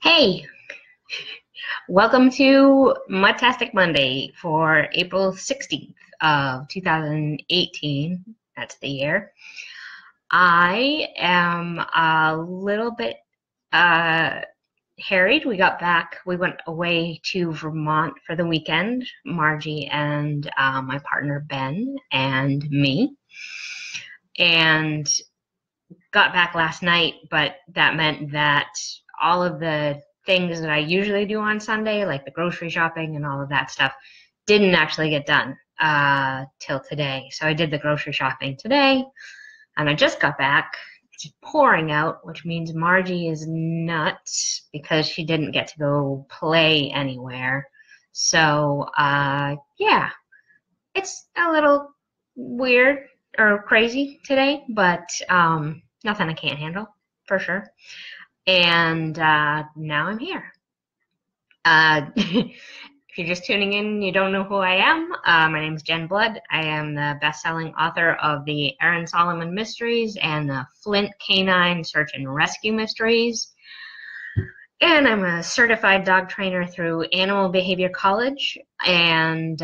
Hey, welcome to Mutt tastic Monday for April 16th of 2018. That's the year. I am a little bit harried. We went away to Vermont for the weekend, Margie and my partner Ben and me, and got back last night, but that meant that all of the things that I usually do on Sunday, like the grocery shopping and all of that stuff, didn't actually get done till today. So I did the grocery shopping today, and I just got back. It's pouring out, which means Margie is nuts because she didn't get to go play anywhere. So, yeah, it's a little weird or crazy today, but nothing I can't handle, for sure. And now I'm here. If you're just tuning in, you don't know who I am. My name is Jen Blood. I am the best-selling author of the Aaron Solomon Mysteries and the Flint Canine Search and Rescue Mysteries. And I'm a certified dog trainer through Animal Behavior College, and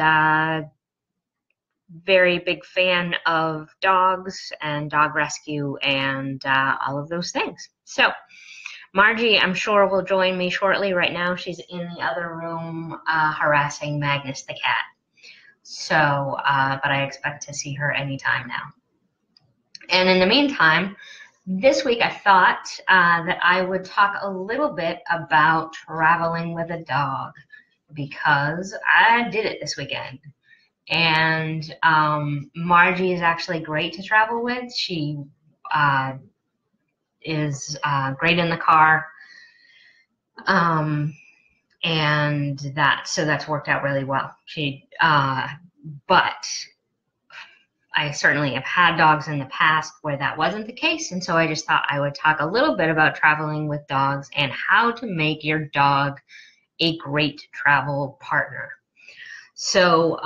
very big fan of dogs and dog rescue and all of those things. So Margie, I'm sure, will join me shortly. Right now she's in the other room harassing Magnus the cat. So, but I expect to see her anytime now. And in the meantime, this week I thought that I would talk a little bit about traveling with a dog, because I did it this weekend. And Margie is actually great to travel with. She is great in the car, and that's worked out really well. But I certainly have had dogs in the past where that wasn't the case, and so I just thought I would talk a little bit about traveling with dogs and how to make your dog a great travel partner. So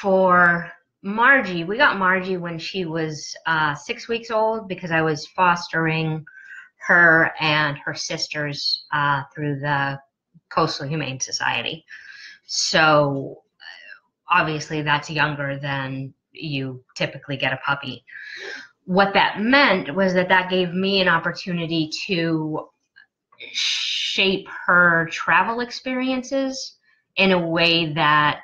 for Margie, we got Margie when she was 6 weeks old, because I was fostering her and her sisters through the Coastal Humane Society. So obviously that's younger than you typically get a puppy. What that meant was that gave me an opportunity to shape her travel experiences in a way that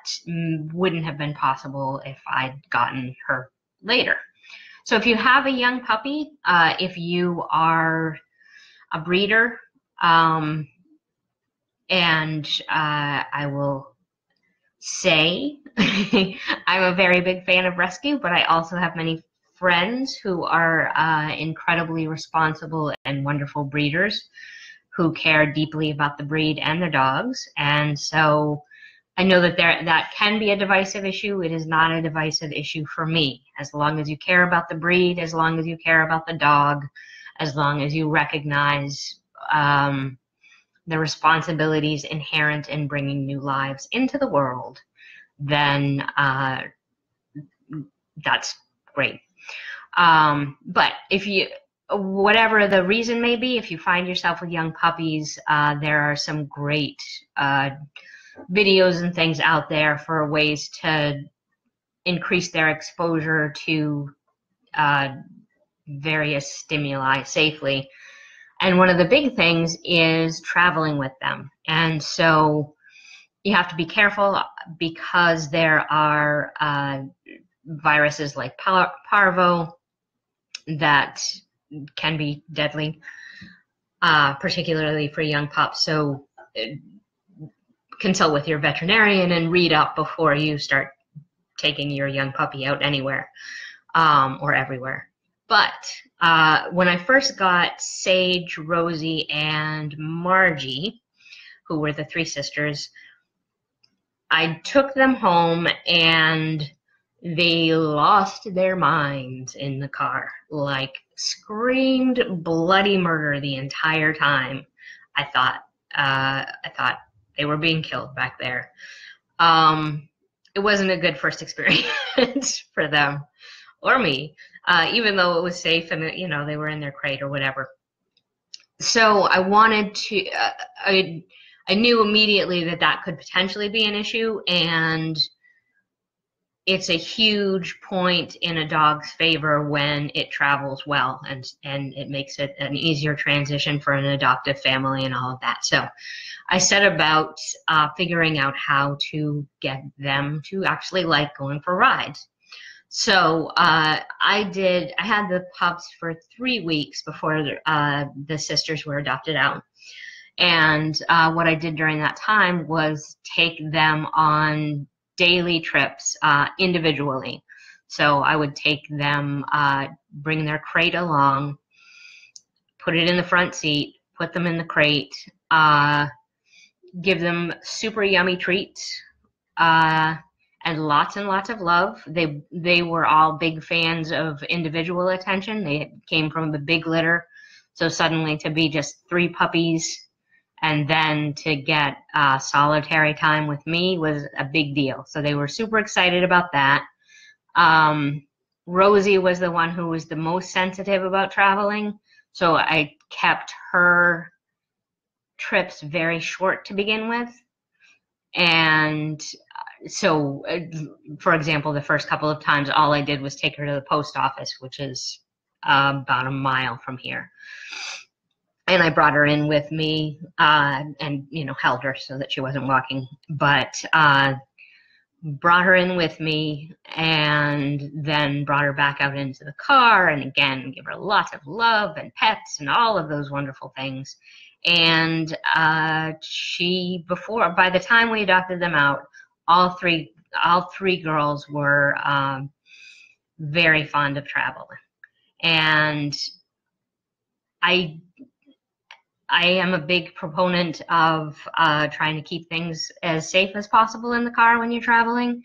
wouldn't have been possible if I'd gotten her later. So if you have a young puppy, if you are a breeder, and I will say I'm a very big fan of rescue, but I also have many friends who are incredibly responsible and wonderful breeders who care deeply about the breed and their dogs. And so I know that that can be a divisive issue. It is not a divisive issue for me. As long as you care about the breed, as long as you care about the dog, as long as you recognize the responsibilities inherent in bringing new lives into the world, then that's great. But if you, whatever the reason may be, if you find yourself with young puppies, there are some great videos and things out there for ways to increase their exposure to various stimuli safely. And one of the big things is traveling with them. And so you have to be careful, because there are viruses like parvo that can be deadly, particularly for young pups. So consult with your veterinarian and read up before you start taking your young puppy out anywhere or everywhere. But when I first got Sage, Rosie, and Margie, who were the three sisters, I took them home and they lost their minds in the car, like screamed bloody murder the entire time. I thought they were being killed back there. It wasn't a good first experience for them or me, even though it was safe and, you know, they were in their crate or whatever. So I wanted to, I knew immediately that that could potentially be an issue, and it's a huge point in a dog's favor when it travels well, and it makes it an easier transition for an adoptive family and all of that. So I set about figuring out how to get them to actually like going for rides. So I had the pups for 3 weeks before the sisters were adopted out. And what I did during that time was take them on daily trips individually. So I would take them, bring their crate along, put it in the front seat, put them in the crate, give them super yummy treats, and lots of love. They were all big fans of individual attention. They came from the big litter, so suddenly to be just 3 puppies and then to get solitary time with me was a big deal. So they were super excited about that. Rosie was the one who was the most sensitive about traveling, so I kept her trips very short to begin with. And so, for example, the first couple of times, all I did was take her to the post office, which is about a mile from here. And I brought her in with me and, held her so that she wasn't walking. But brought her in with me and then brought her back out into the car and again, give her lots of love and pets and all of those wonderful things. And by the time we adopted them out, all three girls were very fond of traveling. And I am a big proponent of trying to keep things as safe as possible in the car when you're traveling.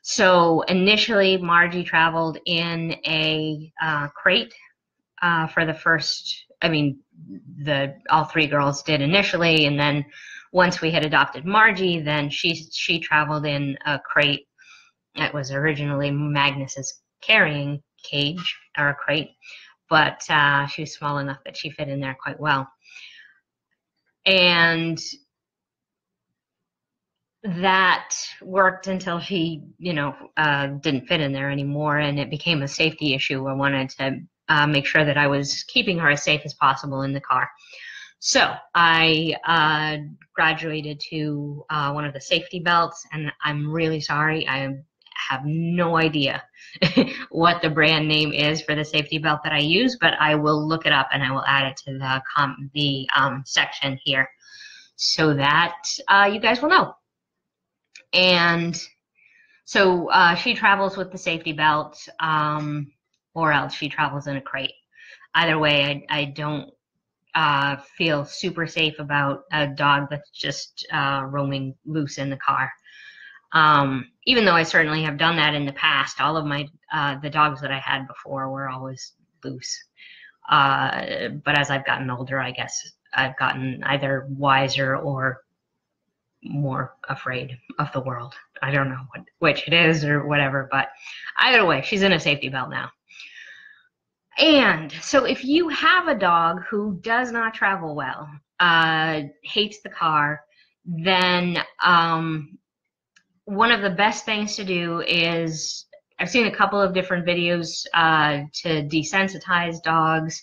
So initially, Margie traveled in a crate for the first, all 3 girls did initially, and then once we had adopted Margie, then she traveled in a crate that was originally Magnus's carrying cage, or a crate, but she was small enough that she fit in there quite well. And that worked until she, didn't fit in there anymore, and it became a safety issue. I wanted to make sure that I was keeping her as safe as possible in the car. So I graduated to one of the safety belts, and I'm really sorry. I have no idea what the brand name is for the safety belt that I use, but I will look it up and I will add it to the section here so that you guys will know. And so she travels with the safety belt, or else she travels in a crate. Either way, I don't feel super safe about a dog that's just roaming loose in the car. Even though I certainly have done that in the past, all of the dogs that I had before were always loose. But as I've gotten older, I guess I've gotten either wiser or more afraid of the world. I don't know which it is or whatever, but either way, she's in a safety belt now. And so if you have a dog who does not travel well, hates the car, then one of the best things to do is, I've seen a couple of different videos to desensitize dogs.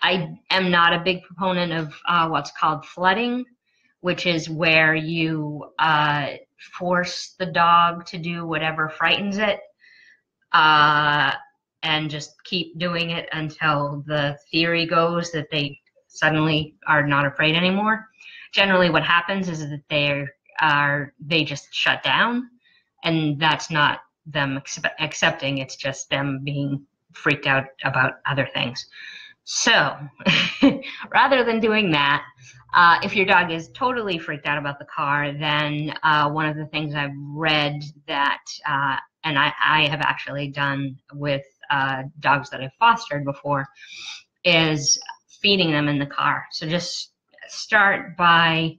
I am not a big proponent of what's called flooding, which is where you force the dog to do whatever frightens it, and just keep doing it until the theory goes that they suddenly are not afraid anymore. Generally what happens is that they just shut down, and that's not them accepting, it's just them being freaked out about other things. So rather than doing that, if your dog is totally freaked out about the car, then one of the things I've read that, and I have actually done with dogs that I've fostered before, is feeding them in the car. So just start by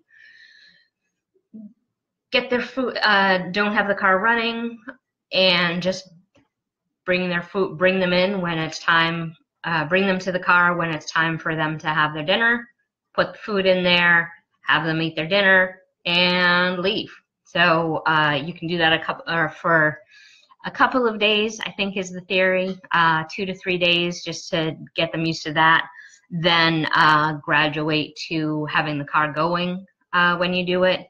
get their food, don't have the car running, and just bring them in when it's time bring them to the car when it's time for them to have their dinner, put the food in there, have them eat their dinner, and leave. So you can do that for a couple of days, I think is the theory, 2 to 3 days, just to get them used to that. Then graduate to having the car going when you do it.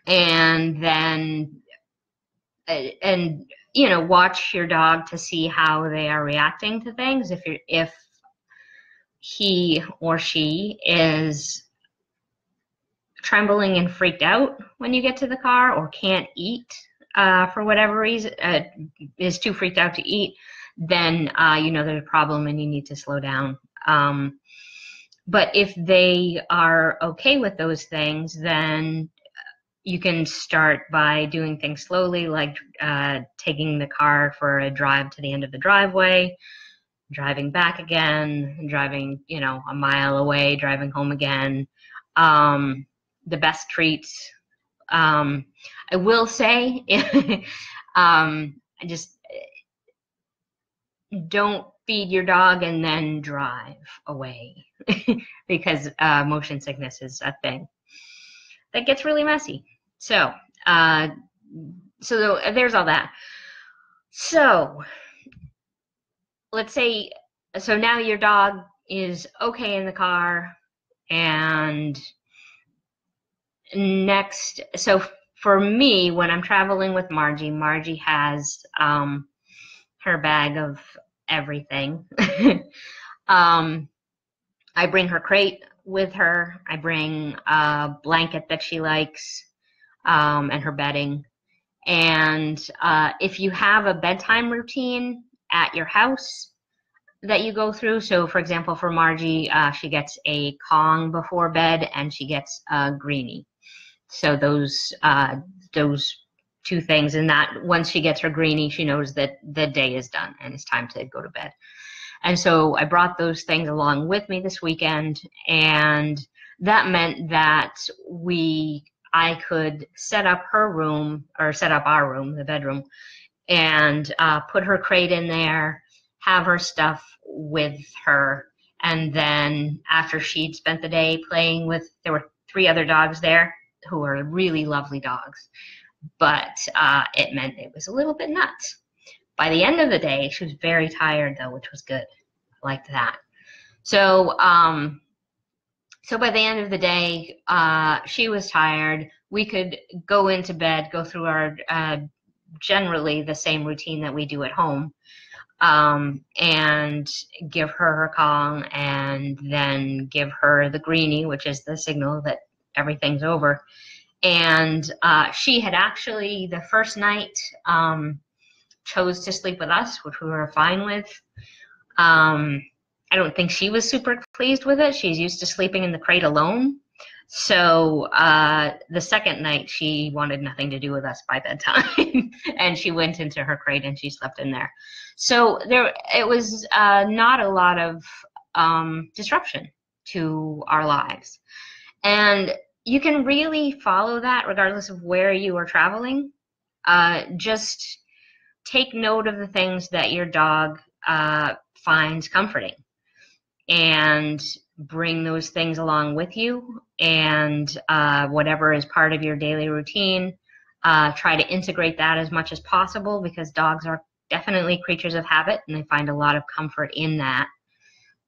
And then, you know, watch your dog to see how they are reacting to things. If he or she is trembling and freaked out when you get to the car, or can't eat for whatever reason, is too freaked out to eat, then you know there's a problem and you need to slow down. But if they are okay with those things, then you can start by doing things slowly, like taking the car for a drive to the end of the driveway, driving back again, driving, you know, a mile away, driving home again. The best treats, I will say, I just don't feed your dog and then drive away because motion sickness is a thing that gets really messy. So, so there's all that. So let's say, so now your dog is okay in the car, and next, so for me, when I'm traveling with Margie, Margie has her bag of everything. I bring her crate with her. I bring a blanket that she likes, and her bedding. And if you have a bedtime routine at your house that you go through, so for example, for Margie, she gets a Kong before bed and she gets a Greenie. So those two things, and that once she gets her Greenie, she knows that the day is done and it's time to go to bed. And so I brought those things along with me this weekend, and that meant that I could set up her room, or set up our room, the bedroom, and put her crate in there, have her stuff with her, and then after she'd spent the day playing with, there were 3 other dogs there who are really lovely dogs, but it meant it was a little bit nuts. By the end of the day, she was very tired though, which was good. I liked that. So, so by the end of the day, she was tired. We could go into bed, go through our generally the same routine that we do at home, and give her her Kong, and then give her the Greenie, which is the signal that everything's over. And she had actually, the first night, chose to sleep with us, which we were fine with. I don't think she was super pleased with it. She's used to sleeping in the crate alone. So the second night, she wanted nothing to do with us by bedtime, and she went into her crate and she slept in there. So it was not a lot of disruption to our lives. And you can really follow that regardless of where you are traveling. Just take note of the things that your dog finds comforting, and bring those things along with you, and whatever is part of your daily routine, try to integrate that as much as possible, because dogs are definitely creatures of habit and they find a lot of comfort in that.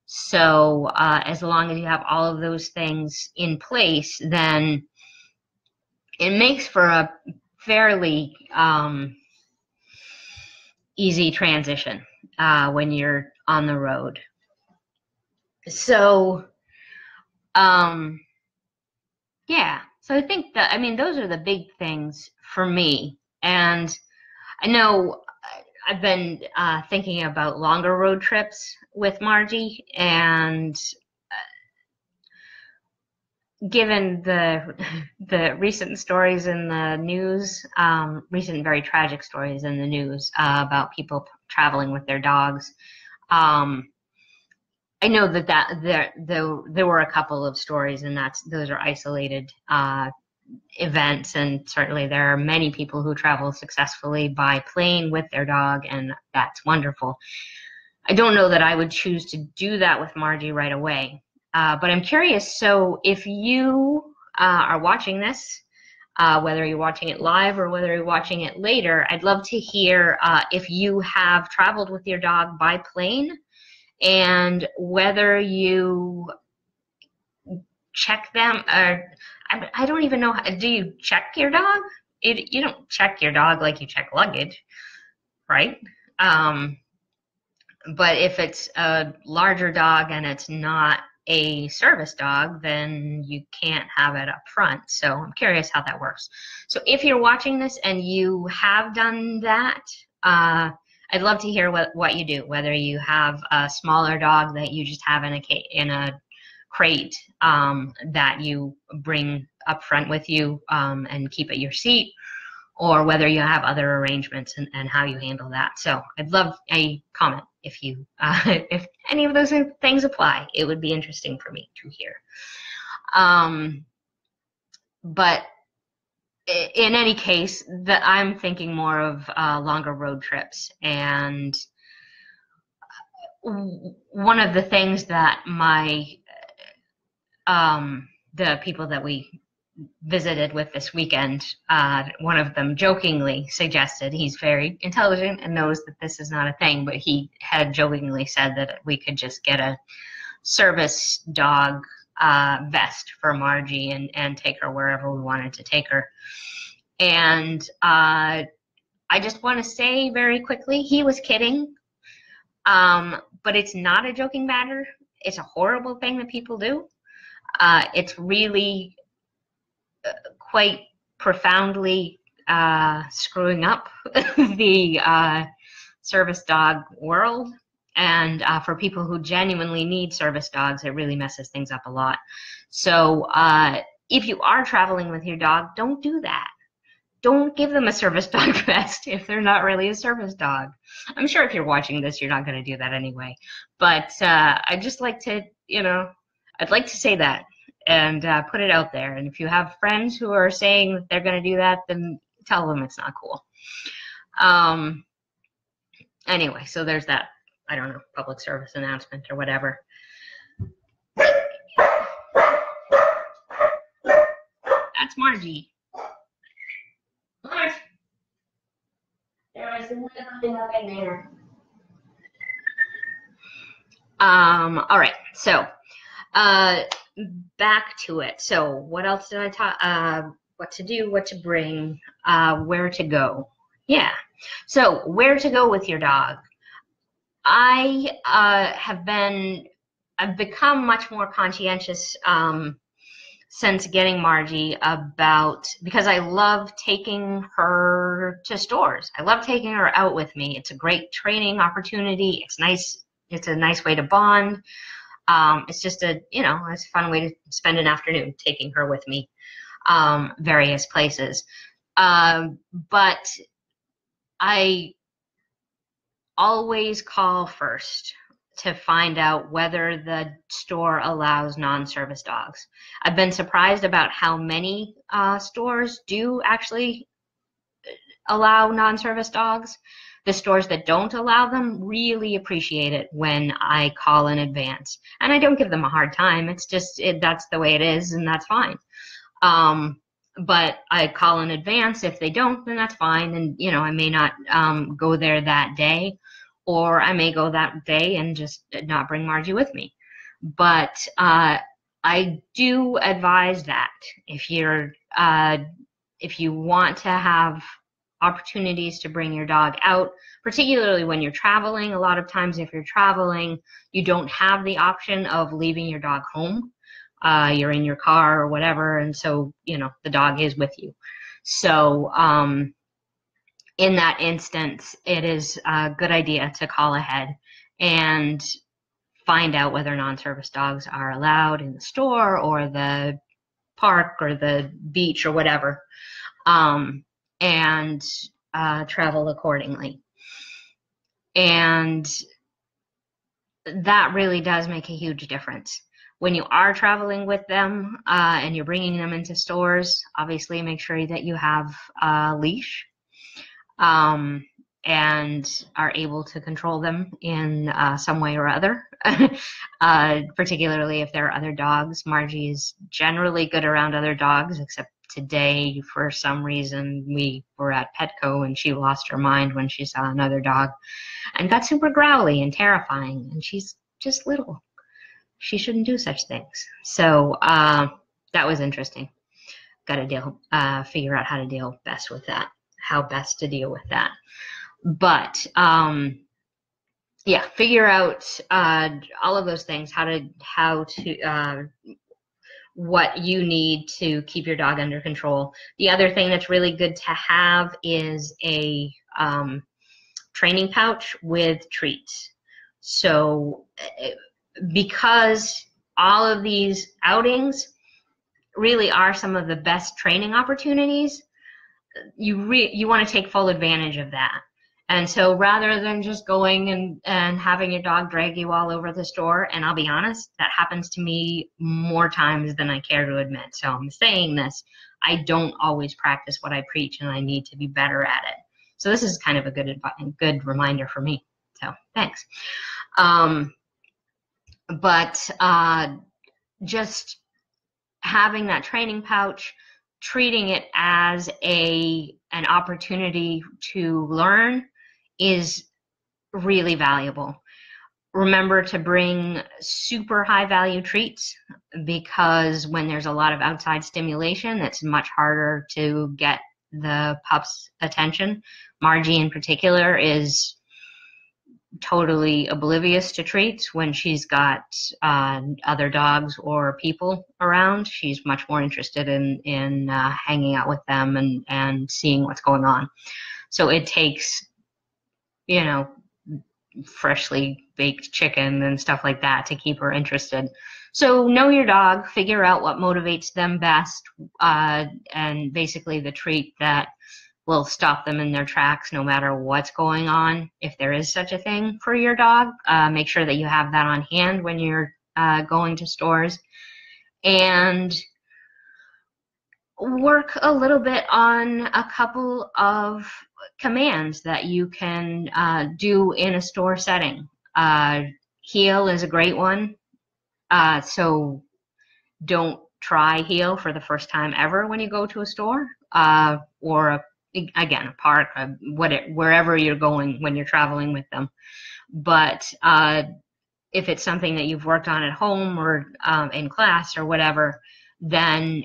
So as long as you have all of those things in place, then it makes for a fairly easy transition when you're on the road. So, yeah, so I think that, I mean, those are the big things for me. And I know I've been thinking about longer road trips with Margie, and given the recent stories in the news, recent very tragic stories in the news about people traveling with their dogs, I know that there were a couple of stories, and those are isolated events, and certainly there are many people who travel successfully by plane with their dog, and that's wonderful. I don't know that I would choose to do that with Margie right away. But I'm curious, so if you are watching this, whether you're watching it live or whether you're watching it later, I'd love to hear if you have traveled with your dog by plane and whether you check them, or I don't even know, do you check your dog? You don't check your dog like you check luggage, right? But if it's a larger dog and it's not a service dog, then you can't have it up front. So I'm curious how that works. So if you're watching this and you have done that, I'd love to hear what you do, whether you have a smaller dog that you just have in a crate that you bring up front with you and keep at your seat, or whether you have other arrangements and how you handle that. So I'd love a comment if you if any of those things apply. It would be interesting for me to hear. But in any case, I'm thinking more of longer road trips. And one of the things that the people that we visited with this weekend, one of them jokingly suggested, he's very intelligent and knows that this is not a thing, but he had jokingly said that we could just get a service dog vest for Margie and take her wherever we wanted to take her. And I just want to say very quickly, he was kidding, but it's not a joking matter. It's a horrible thing that people do. It's really quite profoundly screwing up the service dog world. And for people who genuinely need service dogs, it really messes things up a lot. So if you are traveling with your dog, don't do that. Don't give them a service dog vest if they're not really a service dog. I'm sure if you're watching this, you're not going to do that anyway. But I'd just like to, I'd like to say that and put it out there. And if you have friends who are saying that they're going to do that, then tell them it's not cool. Anyway, so there's that, I don't know, public service announcement or whatever. That's Margie. There was nothing up in there. All right, so back to it. So what else did I talk? What to do, what to bring, where to go. Yeah, so where to go with your dog. I've become much more conscientious since getting Margie because I love taking her to stores. I love taking her out with me. It's a great training opportunity. It's nice. It's a nice way to bond. It's just it's a fun way to spend an afternoon taking her with me, various places. But I always call first to find out whether the store allows non-service dogs. I've been surprised about how many stores do actually allow non-service dogs. The stores that don't allow them really appreciate it when I call in advance. And I don't give them a hard time. It's just, that's the way it is, and that's fine. But I call in advance. If they don't, then that's fine. And, I may not go there that day, or I may go that day and just not bring Margie with me. But I do advise that if you want to have opportunities to bring your dog out, particularly when you're traveling. A lot of times if you're traveling, you don't have the option of leaving your dog home. You're in your car or whatever, and so, the dog is with you. So in that instance, it is a good idea to call ahead and find out whether non-service dogs are allowed in the store or the park or the beach or whatever, and travel accordingly. And that really does make a huge difference. When you are traveling with them and you're bringing them into stores, obviously make sure that you have a leash. And and are able to control them in some way or other, particularly if there are other dogs. Margie is generally good around other dogs, except today, for some reason, we were at Petco and she lost her mind when she saw another dog and got super growly and terrifying, and she's just little. She shouldn't do such things. So that was interesting. Got to figure out how to deal best with that, how best to deal with that. But yeah, figure out all of those things, what you need to keep your dog under control. The other thing that's really good to have is a training pouch with treats. So because all of these outings really are some of the best training opportunities, you want to take full advantage of that. And so rather than just going and having your dog drag you all over the store, and I'll be honest, that happens to me more times than I care to admit. So I'm saying this, I don't always practice what I preach, and I need to be better at it. So this is kind of a good reminder for me. So thanks. But just having that training pouch, treating it as an opportunity to learn is really valuable. Remember to bring super high value treats, because when there's a lot of outside stimulation, it's much harder to get the pup's attention. Margie in particular is totally oblivious to treats when she's got other dogs or people around. She's much more interested in hanging out with them and seeing what's going on. So it takes, freshly baked chicken and stuff like that to keep her interested. So know your dog, figure out what motivates them best, and basically the treat that will stop them in their tracks no matter what's going on, if there is such a thing for your dog. Make sure that you have that on hand when you're going to stores. And work a little bit on a couple of commands that you can do in a store setting. Heel is a great one. So don't try heel for the first time ever when you go to a store, or again, a park, wherever you're going when you're traveling with them. But if it's something that you've worked on at home or in class or whatever, then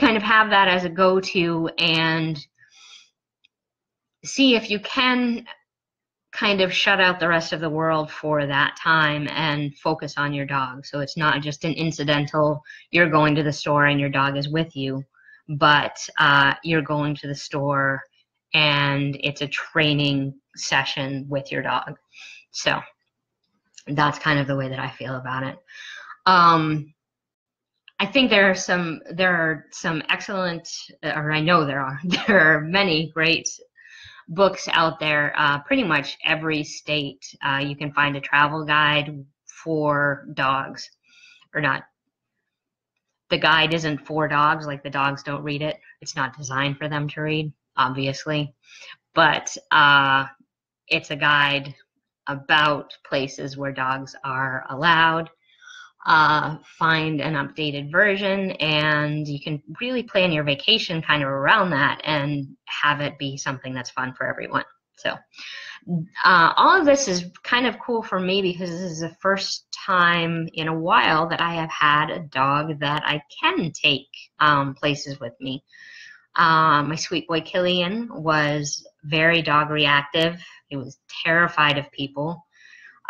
kind of have that as a go-to, and see if you can kind of shut out the rest of the world for that time and focus on your dog. So it's not just an incidental, you're going to the store and your dog is with you, but you're going to the store and it's a training session with your dog. So that's kind of the way that I feel about it. I think there are some excellent, or I know there are many great books out there. Pretty much every state you can find a travel guide for dogs, or not. The guide isn't for dogs, like the dogs don't read it. It's not designed for them to read, obviously, but it's a guide about places where dogs are allowed. Find an updated version, and you can really plan your vacation kind of around that and have it be something that's fun for everyone. So all of this is kind of cool for me, because this is the first time in a while that I have had a dog that I can take places with me. My sweet boy Killian was very dog reactive. He was terrified of people,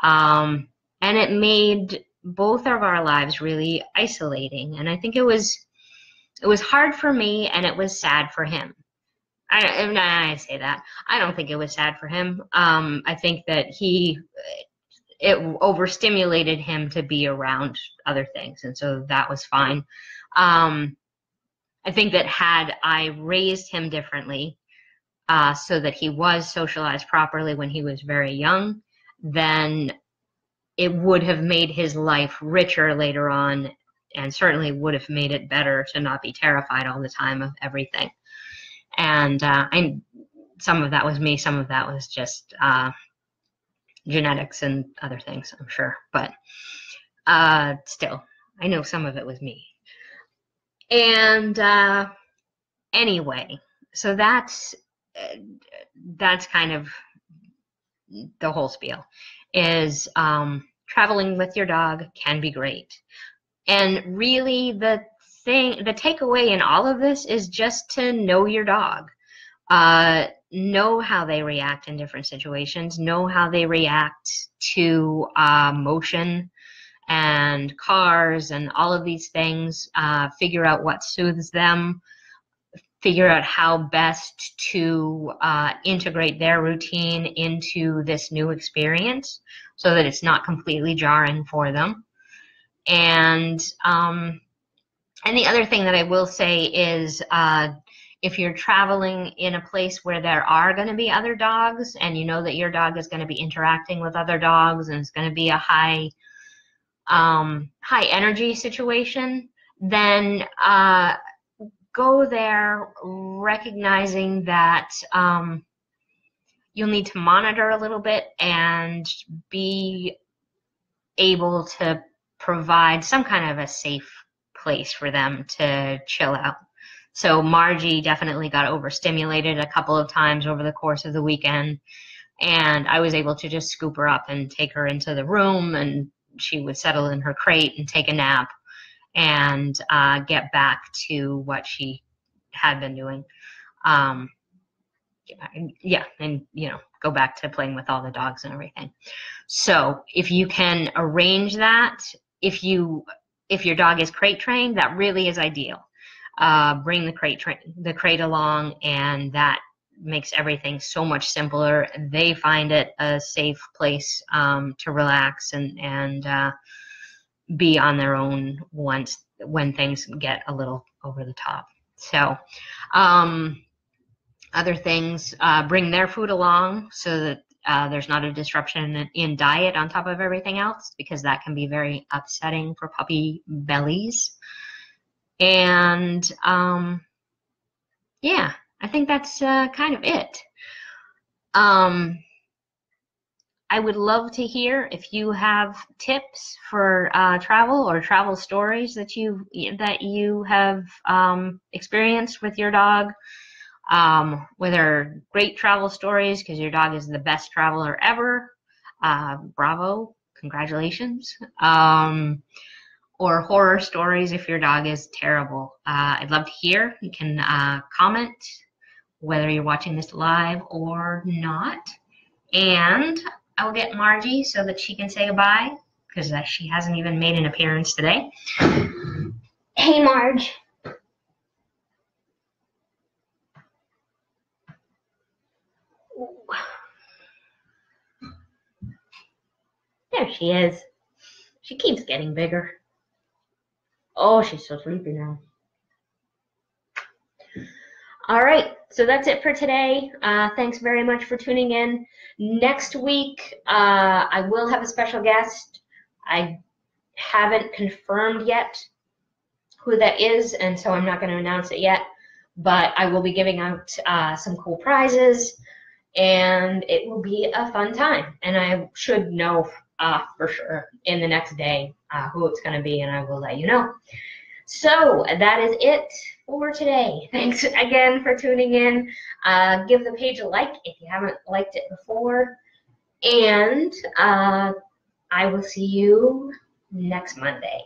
and it made both of our lives really isolating. And I think it was hard for me, and it was sad for him. I say that. I don't think it was sad for him. I think that it overstimulated him to be around other things, and so that was fine. I think that had I raised him differently, so that he was socialized properly when he was very young, then it would have made his life richer later on, and certainly would have made it better to not be terrified all the time of everything. And some of that was me, some of that was just genetics and other things, I'm sure. But still, I know some of it was me. And anyway, so that's kind of the whole spiel. Is traveling with your dog can be great. And really, the takeaway in all of this is just to know your dog. Know how they react in different situations. Know how they react to motion and cars and all of these things. Figure out what soothes them. Figure out how best to integrate their routine into this new experience so that it's not completely jarring for them. And the other thing that I will say is if you're traveling in a place where there are going to be other dogs and you know that your dog is going to be interacting with other dogs and it's going to be a high energy situation, then go there recognizing that you'll need to monitor a little bit and be able to provide some kind of a safe place for them to chill out. So Margie definitely got overstimulated a couple of times over the course of the weekend, and I was able to just scoop her up and take her into the room, and she would settle in her crate and take a nap and get back to what she had been doing. Yeah, and go back to playing with all the dogs and everything. So if you can arrange that, if your dog is crate trained, that really is ideal. Bring the crate along, and that makes everything so much simpler. They find it a safe place to relax and be on their own when things get a little over the top. So other things, bring their food along so that there's not a disruption in diet on top of everything else, because that can be very upsetting for puppy bellies. And yeah, I think that's kind of it. I would love to hear if you have tips for travel or travel stories that you have experienced with your dog. Whether great travel stories because your dog is the best traveler ever, bravo, congratulations. Or horror stories if your dog is terrible. I'd love to hear. You can comment whether you're watching this live or not. And I will get Margie so that she can say goodbye, because she hasn't even made an appearance today. Hey, Marge. There she is. She keeps getting bigger. Oh, she's so sleepy now. All right, so that's it for today. Thanks very much for tuning in. Next week, I will have a special guest. I haven't confirmed yet who that is, and so I'm not going to announce it yet, but I will be giving out some cool prizes, and it will be a fun time. And I should know for sure in the next day who it's going to be, and I will let you know. So that is it for today. Thanks again for tuning in. Give the page a like if you haven't liked it before, and I will see you next Monday.